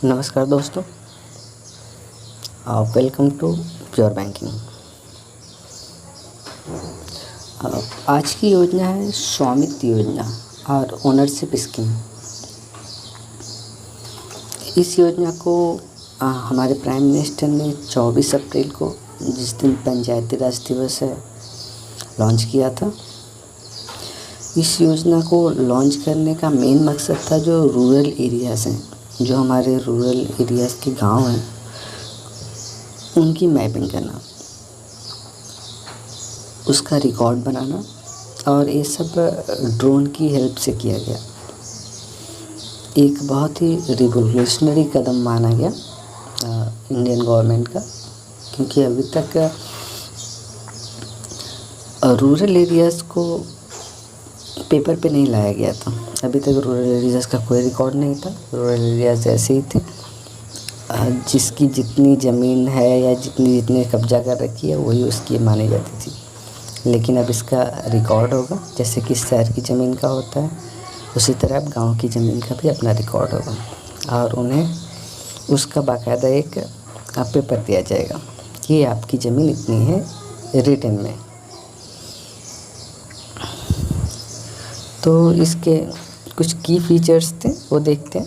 नमस्कार दोस्तों, welcome to pure banking. आज की योजना है स्वामित्व योजना और ओनरशिप स्कीम। इस योजना को हमारे प्राइम मिनिस्टर ने 24 अप्रैल को, जिस दिन पंचायती राज दिवस है, लॉन्च किया था। इस योजना को लॉन्च करने का मेन मकसद था जो रूरल एरियाज़ हैं, जो हमारे रूरल एरियाज़ के गांव हैं, उनकी मैपिंग करना, उसका रिकॉर्ड बनाना, और ये सब ड्रोन की हेल्प से किया गया। एक बहुत ही रिवोल्यूशनरी कदम माना गया इंडियन गवर्नमेंट का, क्योंकि अभी तक रूरल एरियाज़ को पेपर पे नहीं लाया गया था। अभी तक रूरल एरियाज़ का कोई रिकॉर्ड नहीं था। रूरल एरियाज़ ऐसे ही थे, जिसकी जितनी ज़मीन है या जितनी कब्जा कर रखी है वही उसकी मानी जाती थी। लेकिन अब इसका रिकॉर्ड होगा, जैसे कि शहर की ज़मीन का होता है, उसी तरह अब गांव की ज़मीन का भी अपना रिकॉर्ड होगा और उन्हें उसका बाकायदा एक पेपर दिया जाएगा कि आपकी ज़मीन इतनी है रिटन में। तो इसके कुछ की फीचर्स थे, वो देखते हैं।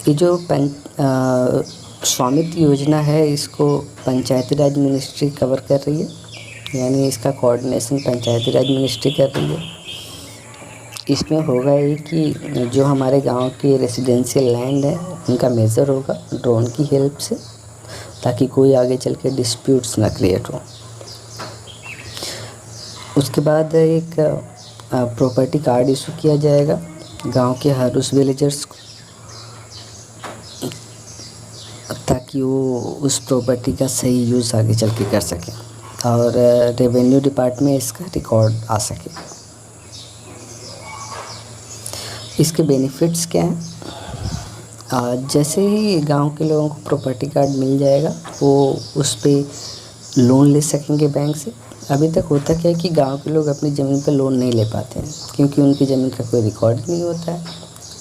ये जो स्वामित्व योजना है, इसको पंचायती राज मिनिस्ट्री कवर कर रही है, यानी इसका कोऑर्डिनेशन पंचायती राज मिनिस्ट्री कर रही है। इसमें होगा ये कि जो हमारे गांव के रेसिडेंशियल लैंड है उनका मेज़र होगा ड्रोन की हेल्प से, ताकि कोई आगे चल के डिस्प्यूट्स ना क्रिएट हो। उसके बाद एक प्रॉपर्टी कार्ड इशू किया जाएगा गांव के हर उस विलेजर्स को, ताकि वो उस प्रॉपर्टी का सही यूज़ आगे चल के कर सकें और रेवेन्यू डिपार्टमेंट इसका रिकॉर्ड आ सके। इसके बेनिफिट्स क्या हैं? जैसे ही गांव के लोगों को प्रॉपर्टी कार्ड मिल जाएगा, वो उस पर लोन ले सकेंगे बैंक से। अभी तक होता क्या है कि गांव के लोग अपनी ज़मीन पर लोन नहीं ले पाते हैं, क्योंकि उनकी ज़मीन का कोई रिकॉर्ड नहीं होता है।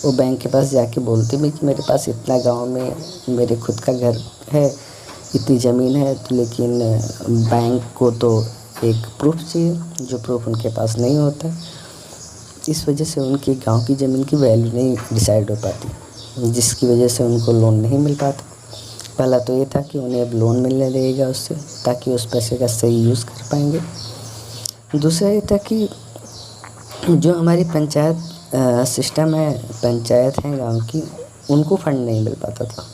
वो बैंक के पास जाके बोलते भी कि मेरे पास इतना गांव में मेरे खुद का घर है, इतनी ज़मीन है, तो लेकिन बैंक को तो एक प्रूफ चाहिए, जो प्रूफ उनके पास नहीं होता। इस वजह से उनकी गांव की ज़मीन की वैल्यू नहीं डिसाइड हो पाती, जिसकी वजह से उनको लोन नहीं मिल पाता। पहला तो ये था कि उन्हें अब लोन मिलने लगेगा उससे, ताकि उस पैसे का सही यूज़ कर पाएंगे। दूसरा ये था कि जो हमारी पंचायत सिस्टम है, पंचायत हैं गांव की, उनको फंड नहीं मिल पाता था।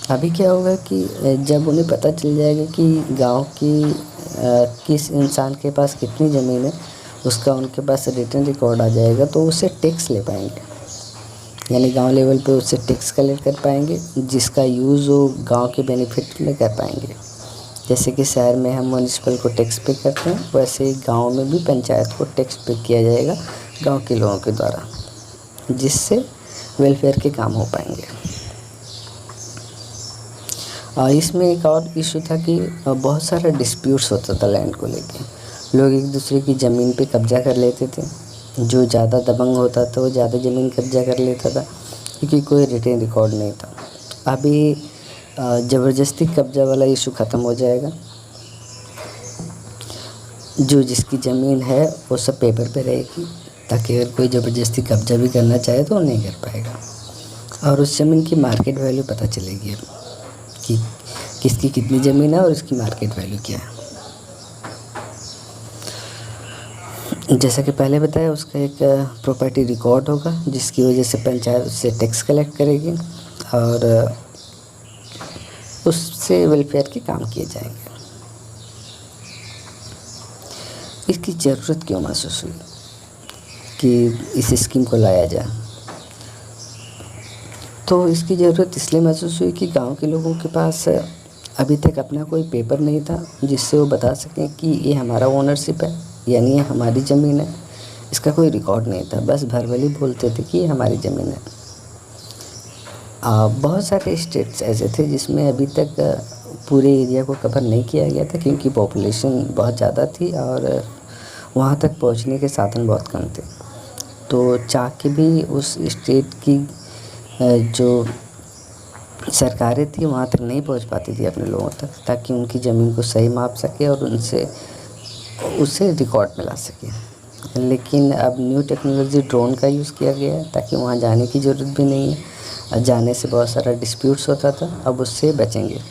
अभी क्या होगा कि जब उन्हें पता चल जाएगा कि गांव की किस इंसान के पास कितनी ज़मीन है, उसका उनके पास रिटन रिकॉर्ड आ जाएगा, तो उससे टैक्स ले पाएंगे, यानी गांव लेवल पे उससे टैक्स कलेक्ट कर पाएंगे, जिसका यूज़ वो गांव के बेनिफिट में कर पाएंगे। जैसे कि शहर में हम म्यूनिसिपल को टैक्स पे करते हैं, वैसे ही गांव में भी पंचायत को टैक्स पे किया जाएगा गांव के लोगों के द्वारा, जिससे वेलफेयर के काम हो पाएंगे। और इसमें एक और इशू था कि बहुत सारा डिस्प्यूट्स होता था लैंड को लेके। लोग एक दूसरे की ज़मीन पे कब्जा कर लेते थे, जो ज़्यादा दबंग होता था वो ज़्यादा ज़मीन कब्जा कर लेता था, क्योंकि कोई रिटन रिकॉर्ड नहीं था। अभी ज़बरदस्ती कब्जा वाला इशू ख़त्म हो जाएगा। जो जिसकी ज़मीन है वो सब पेपर पे रहेगी, ताकि अगर कोई ज़बरदस्ती कब्जा भी करना चाहे तो नहीं कर पाएगा। और उस ज़मीन की मार्केट वैल्यू पता चलेगी कि किसकी कितनी ज़मीन है और उसकी मार्केट वैल्यू क्या है। जैसा कि पहले बताया, उसका एक प्रॉपर्टी रिकॉर्ड होगा, जिसकी वजह से पंचायत उससे टैक्स कलेक्ट करेगी और उससे वेलफेयर के काम किए जाएंगे। इसकी ज़रूरत क्यों महसूस हुई कि इस स्कीम को लाया जाए? तो इसकी ज़रूरत इसलिए महसूस हुई कि गांव के लोगों के पास अभी तक अपना कोई पेपर नहीं था, जिससे वो बता सकें कि ये हमारा ओनरशिप है, यानी ये हमारी ज़मीन है। इसका कोई रिकॉर्ड नहीं था, बस भरवली बोलते थे कि ये हमारी ज़मीन है। बहुत सारे स्टेट्स ऐसे थे जिसमें अभी तक पूरे एरिया को कवर नहीं किया गया था, क्योंकि पॉपुलेशन बहुत ज़्यादा थी और वहाँ तक पहुँचने के साधन बहुत कम थे। तो चाह के भी उस स्टेट की जो सरकारें थी वहाँ तक नहीं पहुँच पाती थी अपने लोगों तक, ताकि उनकी ज़मीन को सही माप सके और उसे रिकॉर्ड मिला सके। लेकिन अब न्यू टेक्नोलॉजी ड्रोन का यूज़ किया गया है, ताकि वहाँ जाने की ज़रूरत भी नहीं है। जाने से बहुत सारा डिस्प्यूट्स होता था, अब उससे बचेंगे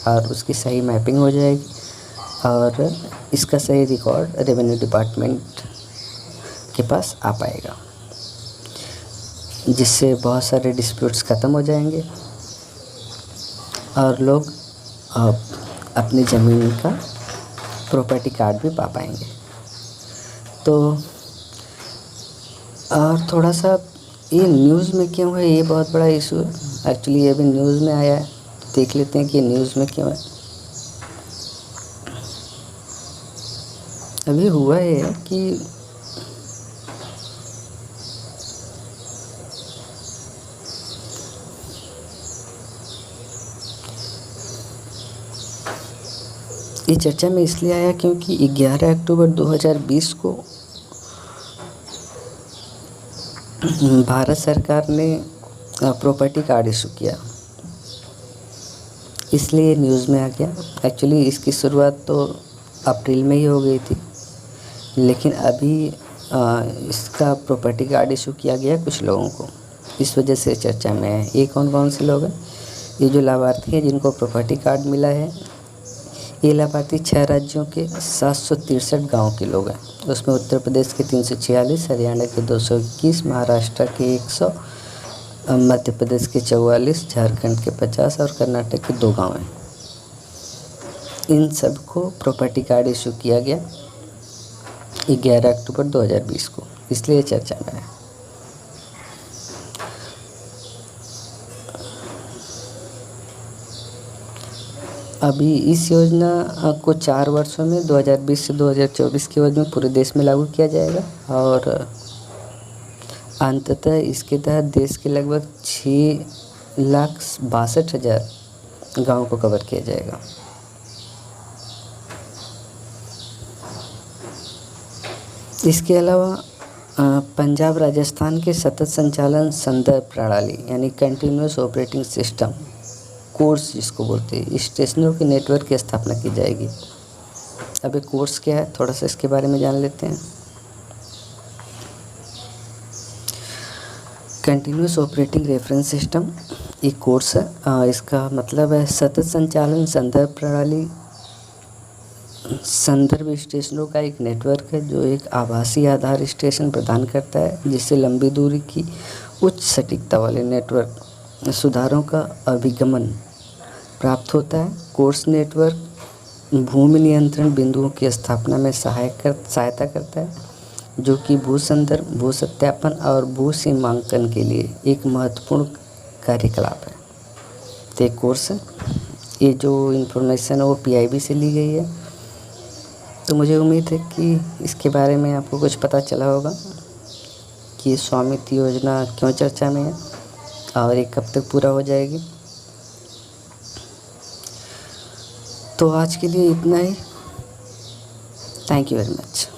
और उसकी सही मैपिंग हो जाएगी और इसका सही रिकॉर्ड रेवेन्यू डिपार्टमेंट के पास आ पाएगा, जिससे बहुत सारे डिस्प्यूट्स ख़त्म हो जाएंगे और लोग अपनी ज़मीन का प्रॉपर्टी कार्ड भी पा पाएंगे। तो और थोड़ा सा ये न्यूज़ में क्यों है, ये बहुत बड़ा इशू है। एक्चुअली ये भी न्यूज़ में आया है, देख लेते हैं कि न्यूज़ में क्यों है। अभी हुआ है कि ये चर्चा में इसलिए आया क्योंकि 11 अक्टूबर 2020 को भारत सरकार ने प्रॉपर्टी कार्ड इशू किया, इसलिए न्यूज़ में आ गया। एक्चुअली इसकी शुरुआत तो अप्रैल में ही हो गई थी, लेकिन अभी इसका प्रॉपर्टी कार्ड इशू किया गया कुछ लोगों को, इस वजह से चर्चा में है। ये कौन कौन से लोग हैं? ये जो लाभार्थी हैं जिनको प्रॉपर्टी कार्ड मिला है, ये लाभार्थी 6 राज्यों के 763 गांव के लोग हैं। उसमें उत्तर प्रदेश के 346, हरियाणा के 221, महाराष्ट्र के 100, मध्य प्रदेश के 44, झारखंड के 50 और कर्नाटक के 2 गांव हैं। इन सबको प्रॉपर्टी कार्ड इशू किया गया 11 अक्टूबर 2020 को, इसलिए चर्चा में है। अभी इस योजना को 4 वर्षों में 2020 से 2024 के अवधि में पूरे देश में लागू किया जाएगा और अंततः इसके तहत देश के लगभग 6,62,000 गाँव को कवर किया जाएगा। इसके अलावा पंजाब राजस्थान के सतत संचालन संदर्भ प्रणाली यानी कंटिन्यूस ऑपरेटिंग सिस्टम कोर्स जिसको बोलते हैं, स्टेशनों के नेटवर्क की स्थापना की जाएगी। अब ये कोर्स क्या है, थोड़ा सा इसके बारे में जान लेते हैं। कंटिन्यूस ऑपरेटिंग रेफरेंस सिस्टम एक कोर्स है। इसका मतलब है सतत संचालन संदर्भ प्रणाली। संदर्भ स्टेशनों का एक नेटवर्क है जो एक आभासी आधार स्टेशन प्रदान करता है, जिससे लंबी दूरी की उच्च सटीकता वाले नेटवर्क सुधारों का अभिगमन प्राप्त होता है। कोर्स नेटवर्क भूमि नियंत्रण बिंदुओं की स्थापना में सहायता करता है, जो कि भू संदर्भ, भू सत्यापन और भू सीमांकन के लिए एक महत्वपूर्ण कार्यकलाप है। तो एक कोर्स है। ये जो इन्फॉर्मेशन है वो PIB से ली गई है। तो मुझे उम्मीद है कि इसके बारे में आपको कुछ पता चला होगा कि स्वामित्व योजना क्यों चर्चा में है और ये कब तक पूरा हो जाएगी। तो आज के लिए इतना ही। Thank you very much.